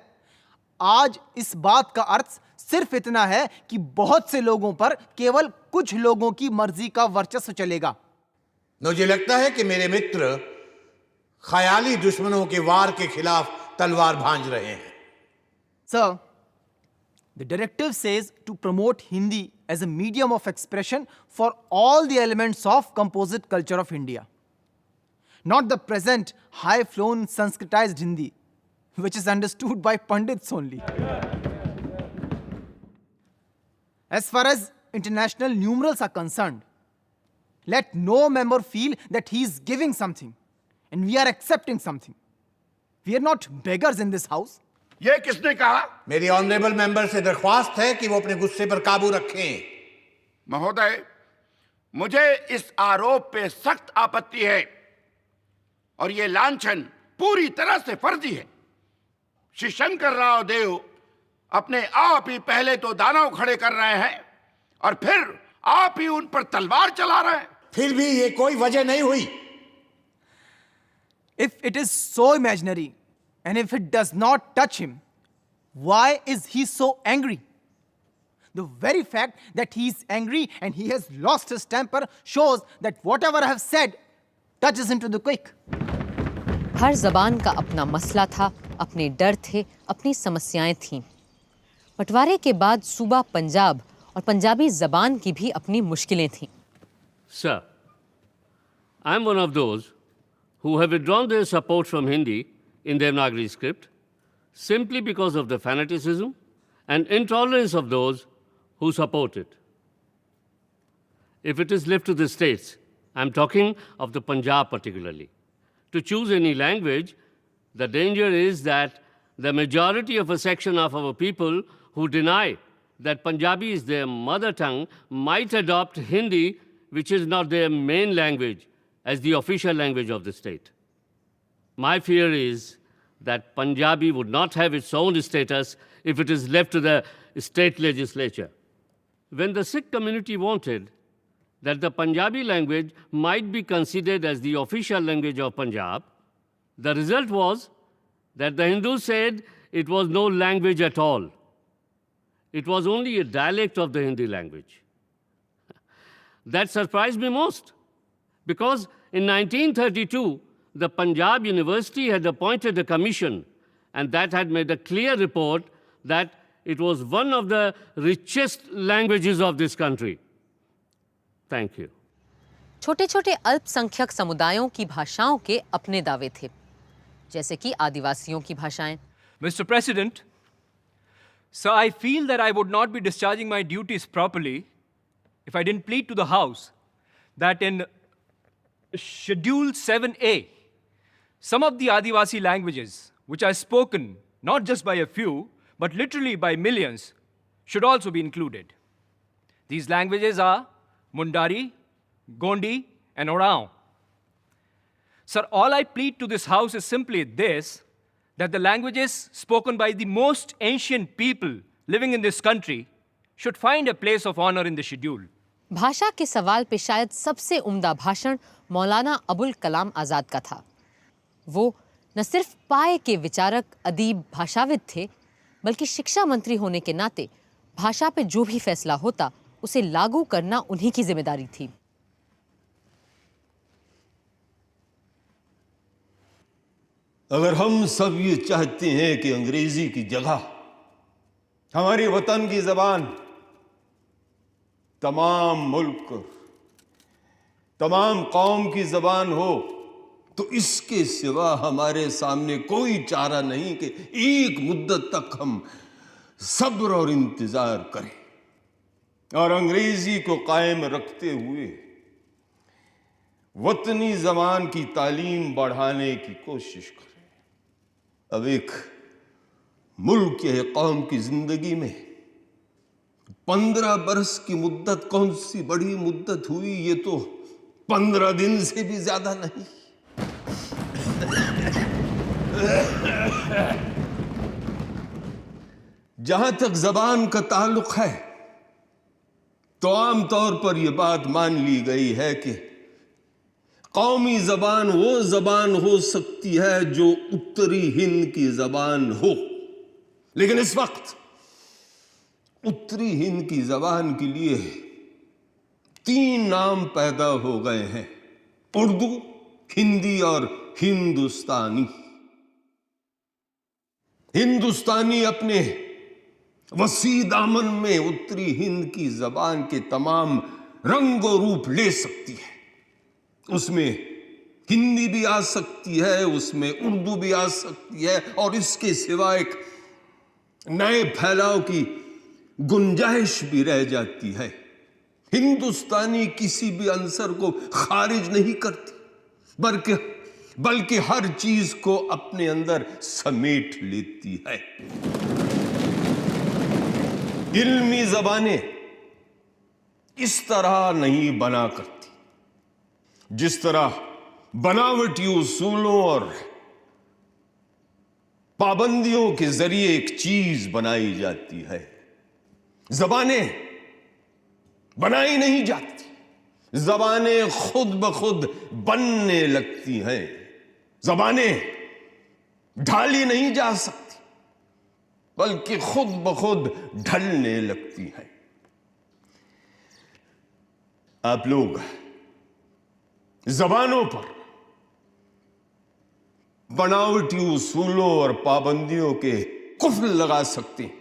आज इस बात का अर्थ सिर्फ इतना है कि बहुत से लोगों पर केवल कुछ लोगों की मर्जी का वर्चस्व चलेगा। मुझे लगता है कि मेरे मित्र ख्याली दुश्मनों के वार के खिलाफ तलवार भांज रहे हैं। Sir, the directive says to promote Hindi as a medium of expression for all the elements of composite culture of India, not the present high-flown Sanskritized Hindi, which is understood by Pandits only. As far as international numerals are concerned, let no member feel that he is giving something and we are accepting something. We are not beggars in this house. ये किसने कहा? मेरी honourable member से दरख्वास्त है कि वो अपने गुस्से पर काबू रखें। महोदय, मुझे इस आरोप पे सख्त आपत्ति है और ये लांछन पूरी तरह से फर्जी है। श्री शंकर राव देव अपने आप ही पहले तो दानव खड़े कर रहे हैं और फिर आप ही उन पर तलवार चला रहे हैं। फिर भी ये कोई वजह नहीं हुई। If it is so imaginary and if it does not touch him, why is he so angry? The very fact that he is angry and he has lost his temper shows that whatever I have said touches him to the quick. हर जबान का अपना मसला था, अपने डर थे, अपनी समस्याएं थीं। बंटवारे के बाद सूबा पंजाब और पंजाबी जबान की भी अपनी मुश्किलें थीं। Sir, I am one of those who have withdrawn their support from Hindi in Devanagari script simply because of the fanaticism and intolerance of those who support it. If it is left to the states, I am talking of the Punjab particularly, to choose any language, the danger is that the majority of a section of our people who deny that Punjabi is their mother tongue might adopt Hindi, which is not their main language, as the official language of the state. My fear is that Punjabi would not have its own status if it is left to the state legislature. When the Sikh community wanted that the Punjabi language might be considered as the official language of Punjab, the result was that the Hindus said it was no language at all. It was only a dialect of the Hindi language. That surprised me most, because in 1932, the Punjab University had appointed a commission, and that had made a clear report that it was one of the richest languages of this country. Thank you. छोटे छोटे अल्पसंख्यक समुदायों की भाषाओं के अपने दावे थे, जैसे कि आदिवासियों की भाषाएं। Mr. President, sir, I feel that I would not be discharging my duties properly if I didn't plead to the House that in Schedule 7A, some of the Adivasi languages, which are spoken not just by a few, but literally by millions, should also be included. These languages are Mundari, Gondi, and Oraon. Sir, all I plead to this House is simply this, that the languages spoken by the most ancient people living in this country should find a place of honor in the schedule. भाषा के सवाल पे शायद सबसे उम्दा भाषण मौलाना अबुल कलाम आज़ाद का था। वो न सिर्फ पाए के विचारक, अदीब, भाषाविद थे, बल्कि शिक्षा मंत्री होने के नाते भाषा पे जो भी फैसला होता उसे लागू करना उन्हीं की जिम्मेदारी थी। अगर हम सब ये चाहते हैं कि अंग्रेजी की जगह हमारी वतन की जबान तमाम मुल्क, तमाम कौम की जबान हो, तो इसके सिवा हमारे सामने कोई चारा नहीं कि एक मुद्दत तक हम सब्र और इंतजार करें और अंग्रेजी को कायम रखते हुए वतनी जबान की तालीम बढ़ाने की कोशिश करें। अब एक मुल्क या कौम की जिंदगी में 15 बरस की मुद्दत कौन सी बड़ी मुद्दत हुई, ये तो 15 दिन से भी ज्यादा नहीं। जहां तक जबान का ताल्लुक है तो आमतौर पर यह बात मान ली गई है कि कौमी जबान वो जबान हो सकती है जो उत्तरी हिंद की जबान हो, लेकिन इस वक्त उत्तरी हिंद की जबान के लिए 3 नाम पैदा हो गए हैं: उर्दू, हिंदी और हिंदुस्तानी। हिंदुस्तानी अपने वसी दामन में उत्तरी हिंद की जबान के तमाम रंग और रूप ले सकती है। उसमें हिंदी भी आ सकती है, उसमें उर्दू भी आ सकती है और इसके सिवा एक नए फैलाव की गुंजाइश भी रह जाती है। हिंदुस्तानी किसी भी अंसर को खारिज नहीं करती, बल्कि हर चीज को अपने अंदर समेट लेती है। इल्मी जबानें इस तरह नहीं बना करती जिस तरह बनावटी उसूलों और पाबंदियों के जरिए एक चीज बनाई जाती है। जबानें बनाई नहीं जाती, जबानें खुद ब खुद बनने लगती हैं। जबानें ढाली नहीं जा सकती, बल्कि खुद ब खुद ढलने लगती हैं। आप लोग जबानों पर बनावटी उसूलों और पाबंदियों के कुफ्र लगा सकते हैं,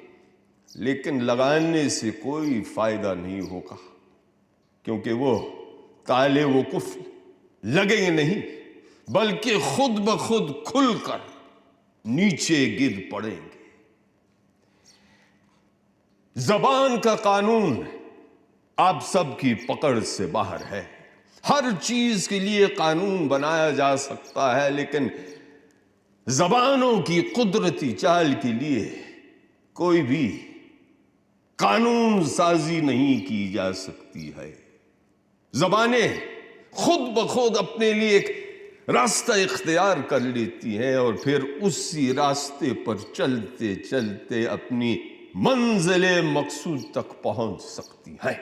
लेकिन लगाने से कोई फायदा नहीं होगा, क्योंकि वो ताले वो कुफ्र लगेंगे नहीं, बल्कि खुद ब खुद खुलकर नीचे गिर पड़ेंगे। जबान का कानून आप सबकी पकड़ से बाहर है। हर चीज के लिए कानून बनाया जा सकता है, लेकिन जबानों की कुदरती चाल के लिए कोई भी कानून साजी नहीं की जा सकती है। जबानें खुद ब खुद अपने लिए एक रास्ता इख्तियार कर लेती हैं और फिर उसी रास्ते पर चलते चलते अपनी मंजिले मकसूद तक पहुंच सकती है।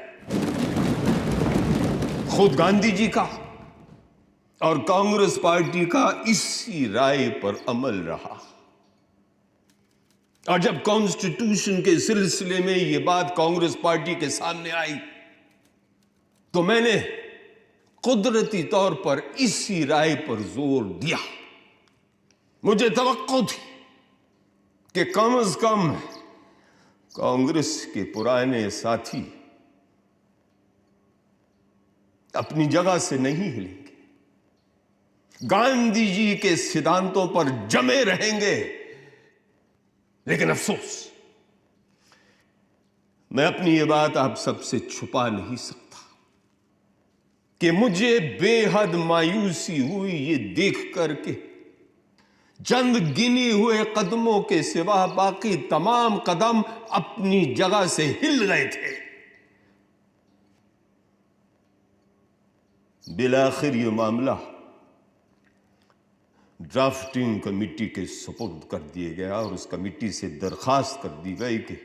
खुद गांधी जी का और कांग्रेस पार्टी का इसी राय पर अमल रहा, और जब कॉन्स्टिट्यूशन के सिलसिले में यह बात कांग्रेस पार्टी के सामने आई तो मैंने कुदरती तौर पर इसी राय पर जोर दिया। मुझे तवक्को थी कि कम से कम कांग्रेस के पुराने साथी अपनी जगह से नहीं हिलेंगे, गांधी जी के सिद्धांतों पर जमे रहेंगे। लेकिन अफसोस, मैं अपनी ये बात आप सबसे छुपा नहीं सकता कि मुझे बेहद मायूसी हुई ये देख करके चंद गिने हुए कदमों के सिवा बाकी तमाम कदम अपनी जगह से हिल गए थे। बिलाखिर ये मामला ड्राफ्टिंग कमेटी के सुपुर्द कर दिया गया और उस कमेटी से दरखास्त कर दी गई कि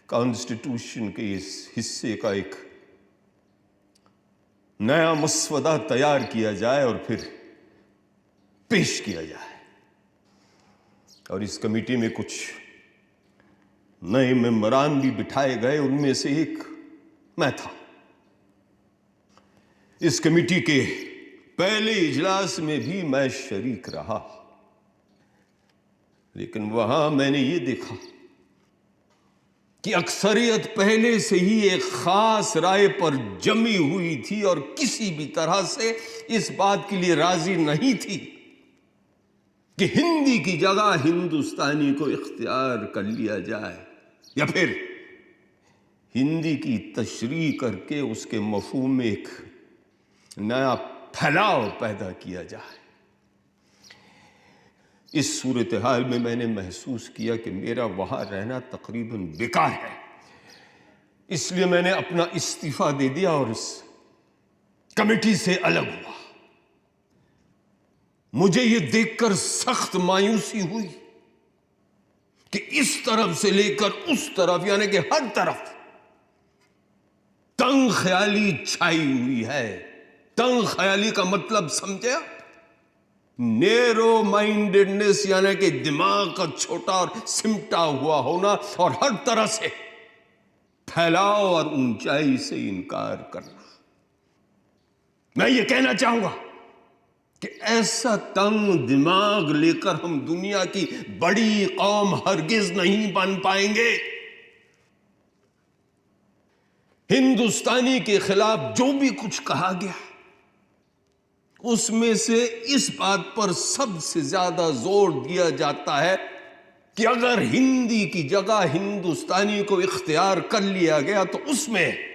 कॉन्स्टिट्यूशन के इस हिस्से का एक नया मसवदा तैयार किया जाए और फिर पेश किया जाए। और इस कमेटी में कुछ नए मेंबरान भी बिठाए गए, उनमें से एक मैं था। इस कमेटी के पहले इजलास में भी मैं शरीक रहा, लेकिन वहां मैंने ये देखा कि अक्सरियत पहले से ही एक खास राय पर जमी हुई थी और किसी भी तरह से इस बात के लिए राजी नहीं थी कि हिंदी की जगह हिंदुस्तानी को इख्तियार कर लिया जाए या फिर हिंदी की तशरीह करके उसके मफहूम में एक नया फैलाव पैदा किया जाए। इस सूरत हाल में मैंने महसूस किया कि मेरा वहां रहना तकरीबन बेकार है, इसलिए मैंने अपना इस्तीफा दे दिया और इस कमेटी से अलग हुआ। मुझे यह देखकर सख्त मायूसी हुई कि इस तरफ से लेकर उस तरफ यानी कि हर तरफ तंग ख्याली छाई हुई है। तंग ख्याली का मतलब समझे? नेरो माइंडेडनेस यानी कि दिमाग का छोटा और सिमटा हुआ होना और हर तरह से फैलाव और ऊंचाई से इनकार करना। मैं ये कहना चाहूंगा कि ऐसा तंग दिमाग लेकर हम दुनिया की बड़ी कौम हरगिज नहीं बन पाएंगे। हिंदुस्तानी के खिलाफ जो भी कुछ कहा गया उसमें से इस बात पर सबसे ज्यादा जोर दिया जाता है कि अगर हिंदी की जगह हिंदुस्तानी को इख्तियार कर लिया गया तो उसमें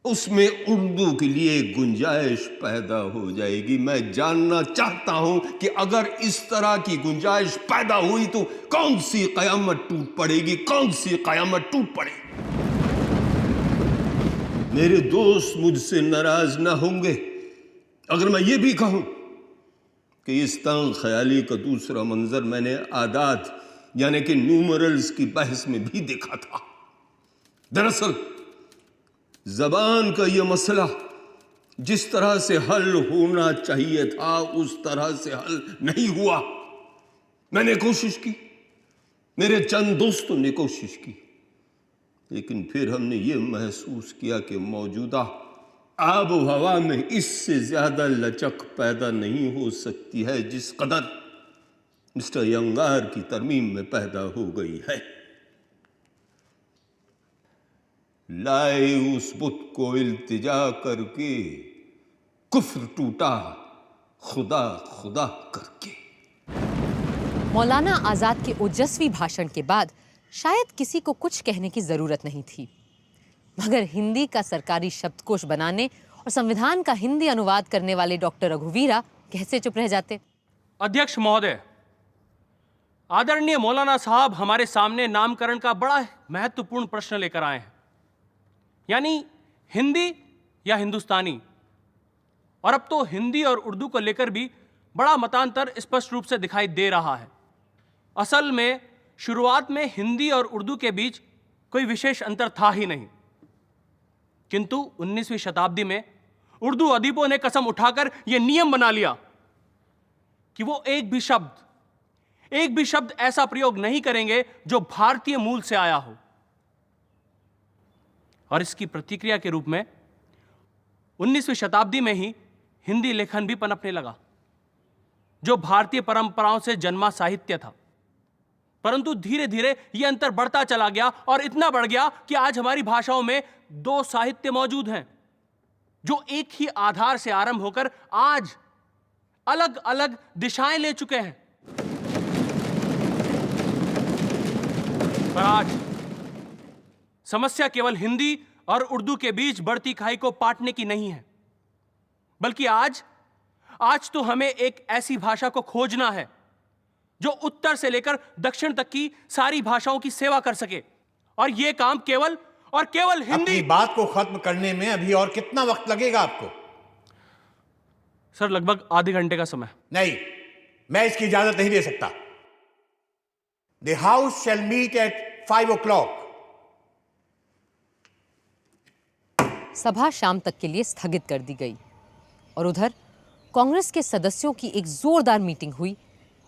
उर्दू के लिए गुंजाइश पैदा हो जाएगी। मैं जानना चाहता हूं कि अगर इस तरह की गुंजाइश पैदा हुई तो कौन सी कयामत टूट पड़ेगी, कौन सी कयामत टूट पड़ेगी। मेरे दोस्त मुझसे नाराज ना होंगे अगर मैं ये भी कहूं कि इस तंग ख्याली का दूसरा मंजर मैंने आदात यानी कि न्यूमरल्स की बहस में भी देखा था। दरअसल जबान का यह मसला जिस तरह से हल होना चाहिए था उस तरह से हल नहीं हुआ। मैंने कोशिश की, मेरे चंद दोस्तों ने कोशिश की, लेकिन फिर हमने ये महसूस किया कि मौजूदा आब हवा में इससे ज्यादा लचक पैदा नहीं हो सकती है जिस कदर मिस्टर यंगार की तरमीम में पैदा हो गई है। लाए उस बुत को इल्तिजा करके कुफ्र टूटा खुदा खुदा करके। मौलाना आज़ाद के ओजस्वी भाषण के बाद शायद किसी को कुछ कहने की जरूरत नहीं थी, मगर हिंदी का सरकारी शब्दकोश बनाने और संविधान का हिंदी अनुवाद करने वाले डॉक्टर रघुवीरा कैसे चुप रह जाते। अध्यक्ष महोदय, आदरणीय मौलाना साहब हमारे सामने नामकरण का बड़ा महत्वपूर्ण प्रश्न लेकर आए हैं, यानी हिंदी या हिंदुस्तानी। और अब तो हिंदी और उर्दू को लेकर भी बड़ा मतांतर स्पष्ट रूप से दिखाई दे रहा है। असल में शुरुआत में हिंदी और उर्दू के बीच कोई विशेष अंतर था ही नहीं, किंतु 19वीं शताब्दी में उर्दू अदीबों ने कसम उठाकर यह नियम बना लिया कि वो एक भी शब्द ऐसा प्रयोग नहीं करेंगे जो भारतीय मूल से आया हो। और इसकी प्रतिक्रिया के रूप में 19वीं शताब्दी में ही हिंदी लेखन भी पनपने लगा, जो भारतीय परंपराओं से जन्मा साहित्य था। परंतु धीरे धीरे यह अंतर बढ़ता चला गया और इतना बढ़ गया कि आज हमारी भाषाओं में दो साहित्य मौजूद हैं जो एक ही आधार से आरंभ होकर आज अलग अलग दिशाएं ले चुके हैं। पर आज समस्या केवल हिंदी और उर्दू के बीच बढ़ती खाई को पाटने की नहीं है, बल्कि आज तो हमें एक ऐसी भाषा को खोजना है जो उत्तर से लेकर दक्षिण तक की सारी भाषाओं की सेवा कर सके। और यह काम केवल और केवल हिंदी। अपनी बात को खत्म करने में अभी और कितना वक्त लगेगा आपको? सर, लगभग आधे घंटे का समय। नहीं, मैं इसकी इजाजत नहीं दे सकता। The House shall meet at 5 o'clock. सभा शाम तक के लिए स्थगित कर दी गई और उधर कांग्रेस के सदस्यों की एक जोरदार मीटिंग हुई,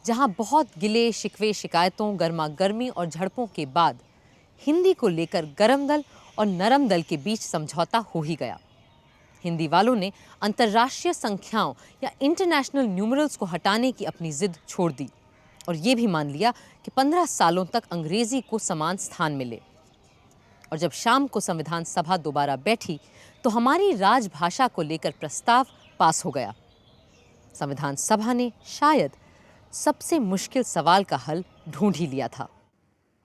जहां बहुत गिले शिकवे, शिकायतों, गर्मा गर्मी और झड़पों के बाद हिंदी को लेकर गरम दल और नरम दल के बीच समझौता हो ही गया। हिंदी वालों ने अंतर्राष्ट्रीय संख्याओं या इंटरनेशनल न्यूमरल्स को हटाने की अपनी जिद छोड़ दी और ये भी मान लिया कि 15 सालों तक अंग्रेजी को समान स्थान मिले। और जब शाम को संविधान सभा दोबारा बैठी तो हमारी राजभाषा को लेकर प्रस्ताव पास हो गया। संविधान सभा ने शायद सबसे मुश्किल सवाल का हल ढूंढ ही लिया था।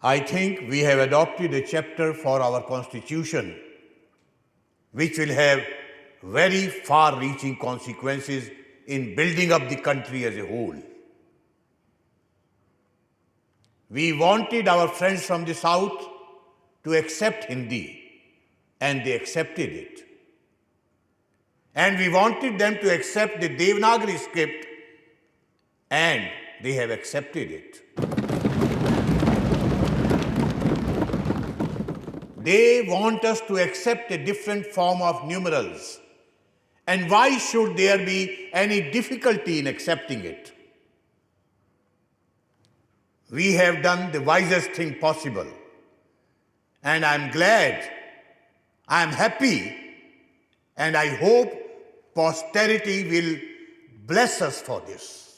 I think we have adopted a chapter for our constitution which will have very far-reaching consequences in building up the country as a whole. We wanted our friends from the South to accept Hindi, and they accepted it. And we wanted them to accept the Devanagari script, and they have accepted it. They want us to accept a different form of numerals. And why should there be any difficulty in accepting it? We have done the wisest thing possible. And I'm glad, I'm happy, and I hope posterity will bless us for this.